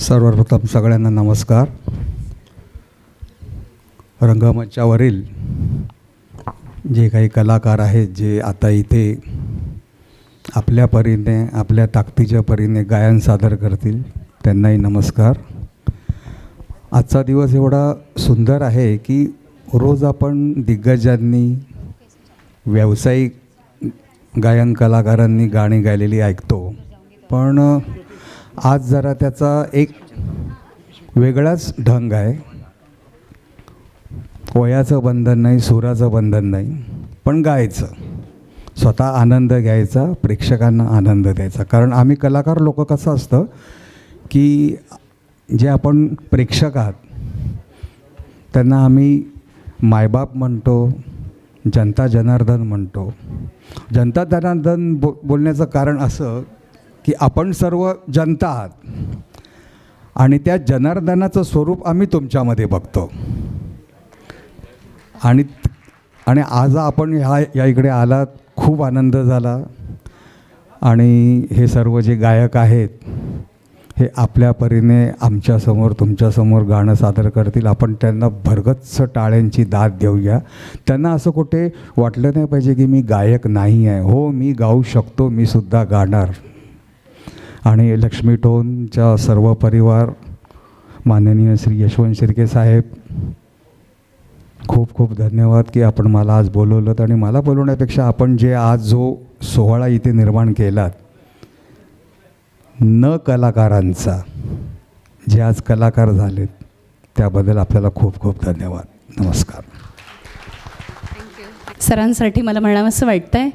सर्वप्रथम सगळ्यांना नमस्कार. रंगमंचावरील जे काही कलाकार आहेत जे आता इथे आपल्या परीने आपल्या ताकदीच्या परीने गायन सादर करतील त्यांनाही नमस्कार. आजचा दिवस एवढा सुंदर आहे की रोज आपण दिग्गजांनी व्यावसायिक गायन कलाकारांनी गाणी गायलेली ऐकतो, पण आज जरा त्याचा एक वेगळाच ढंग आहे. वयाचं बंधन नाही, सुराचं बंधन नाही, पण गायचं, स्वतः आनंद घ्यायचा, प्रेक्षकांना आनंद द्यायचा. कारण आम्ही कलाकार लोक कसं असतं की जे आपण प्रेक्षक आहात त्यांना आम्ही मायबाप म्हणतो, जनता जनार्दन म्हणतो. जनता जनार्दन बोलण्याचं कारण असं की आपण सर्व जनता आहात आणि त्या जनार्दनाचं स्वरूप आम्ही तुमच्यामध्ये बघतो. आणि आज आपण या इकडे आलात, खूप आनंद झाला. आणि हे सर्व जे गायक आहेत हे आपल्या परीने आमच्यासमोर तुमच्यासमोर गाणं सादर करतील. आपण त्यांना भरगच्च टाळ्यांची दाद देऊया. त्यांना असं कुठे वाटलं नाही पाहिजे की मी गायक नाही आहे. हो, मी गाऊ शकतो, मी सुद्धा गाणार. आणि लक्ष्मी टोनचा सर्व परिवार, माननीय श्री यशवंत शिर्के साहेब, खूप खूप धन्यवाद की आपण मला आज बोलवलं. आणि मला बोलवण्यापेक्षा आपण जे आज जो सोहळा इथे निर्माण केलात, न कलाकारांचा, जे आज कलाकार झालेत, त्याबद्दल आपल्याला खूप खूप धन्यवाद. नमस्कार. सरांसाठी मला म्हणावंसं वाटतंय,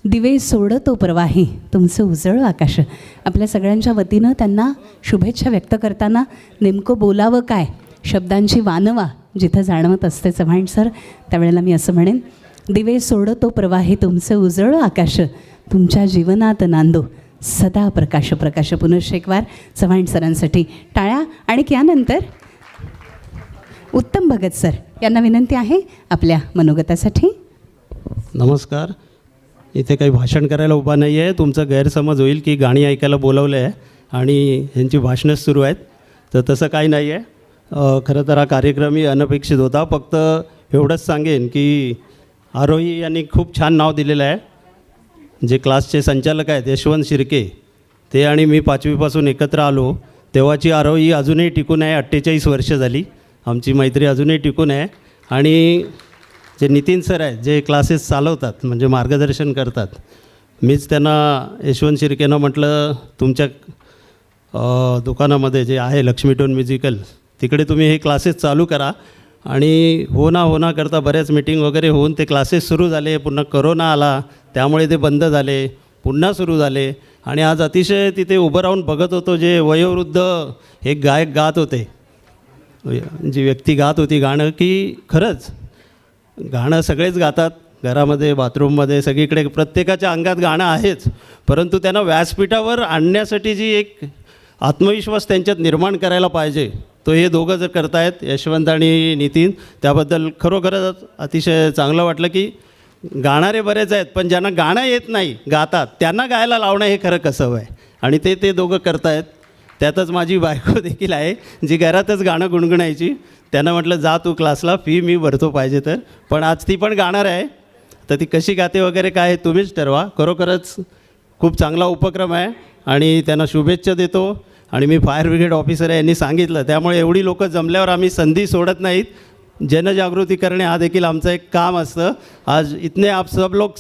दिवे सोडतो प्रवाही तुमचं उजळ आकाश. आपल्या सगळ्यांच्या वतीनं त्यांना शुभेच्छा व्यक्त करताना नेमकं बोलावं काय, शब्दांची वानवा जिथं जाणवत असते चव्हाण सर, त्यावेळेला मी असं म्हणेन, दिवे सोडतो प्रवाही तुमचं उजळ आकाश, तुमच्या जीवनात नांदो सदा प्रकाश प्रकाश. पुनश्च एक वार चव्हाण सरांसाठी टाळ्या. आणि यानंतर उत्तम भगत सर यांना विनंती आहे आपल्या मनोगतासाठी. नमस्कार. इथे काही भाषण करायला उभा नाही आहे. तुमचा गैरसमज होईल की गाणी ऐकायला बोलवलं आहे आणि ह्यांची भाषणंच सुरू आहेत, तर तसं काही नाही आहे. खरं तर हा कार्यक्रमही अनपेक्षित होता. फक्त एवढंच सांगेन की आरोही यांनी खूप छान नाव दिलेलं आहे. जे क्लासचे संचालक आहेत यशवंत शिर्के, ते आणि मी 5वीपासून एकत्र आलो तेव्हाची आरोही अजूनही टिकून आहे. 48 वर्ष झाली आमची मैत्री, अजूनही टिकून आहे. आणि जे नितीन सर आहेत, जे क्लासेस चालवतात म्हणजे मार्गदर्शन करतात, मीच त्यांना यशवंत शिर्केनं म्हटलं तुमच्या दुकानामध्ये जे आहे लक्ष्मी टोन म्युझिकल, तिकडे तुम्ही हे क्लासेस चालू करा. आणि हो ना करता बऱ्याच मीटिंग वगैरे होऊन ते क्लासेस सुरू झाले. पुन्हा करोना आला त्यामुळे ते बंद झाले, पुन्हा सुरू झाले. आणि आज अतिशय तिथे उभं राहून बघत होतो, जे वयोवृद्ध एक गायक गात होते, जी व्यक्ती गात होती गाणं, की खरंच गाणं सगळेच गातात, घरामध्ये, बाथरूममध्ये, सगळीकडे प्रत्येकाच्या अंगात गाणं आहेच. परंतु त्यांना व्यासपीठावर आणण्यासाठी जी एक आत्मविश्वास त्यांच्यात निर्माण करायला पाहिजे, तो हे दोघं जर करतायत, यशवंत आणि नितीन, त्याबद्दल खरोखरच अतिशय चांगलं वाटलं. की गाणारे बरेच आहेत, पण ज्यांना गाणं येत नाही, गातात, त्यांना गायला लावणं हे खरं कसं आहे. आणि ते दोघं करतायत. त्यातच माझी बायको देखील आहे, जी घरातच गाणं गुणगुणायची. त्यांना म्हटलं जा तू क्लासला, फी मी भरतो पाहिजे तर. पण आज ती पण गाणार आहे, तर ती कशी गाते वगैरे काय तुम्हीच ठरवा. खरोखरच खूप चांगला उपक्रम आहे आणि त्यांना शुभेच्छा देतो. आणि मी फायर ब्रिगेड ऑफिसर आहे, यांनी सांगितलं, त्यामुळे एवढी लोकं जमल्यावर आम्ही संधी सोडत नाहीत. जनजागृती करणे हा देखील आमचं एक काम असतं. आज इतने आप सब लोग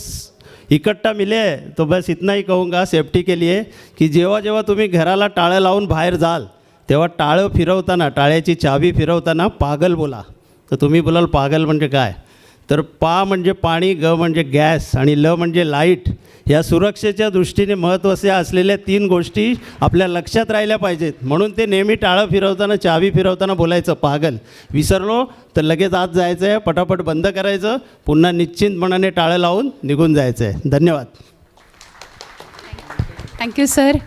इकट्ठा मिले है, तो बस इतना ही कहूँगा सेफ्टी के लिए की जेव्हा जेव्हा तुम्ही घराला टाळं लावून बाहेर जाल, तेव्हा टाळं फिरवताना, टाळ्याची चावी फिरवताना पागल बोला. तर तुम्ही बोलाल पागल म्हणजे काय, तर पा म्हणजे पाणी, ग म्हणजे गॅस आणि ल म्हणजे लाईट. या सुरक्षेच्या दृष्टीने महत्त्वाच्या असलेल्या 3 गोष्टी आपल्या लक्षात राहिल्या पाहिजेत. म्हणून ते नेहमी टाळं फिरवताना, चावी फिरवताना बोलायचं पागल. विसरलो तर लगेच आत जायचं आहे, पटापट बंद करायचं, पुन्हा निश्चिंतपणाने टाळं लावून निघून जायचं आहे. धन्यवाद. Thank you sir.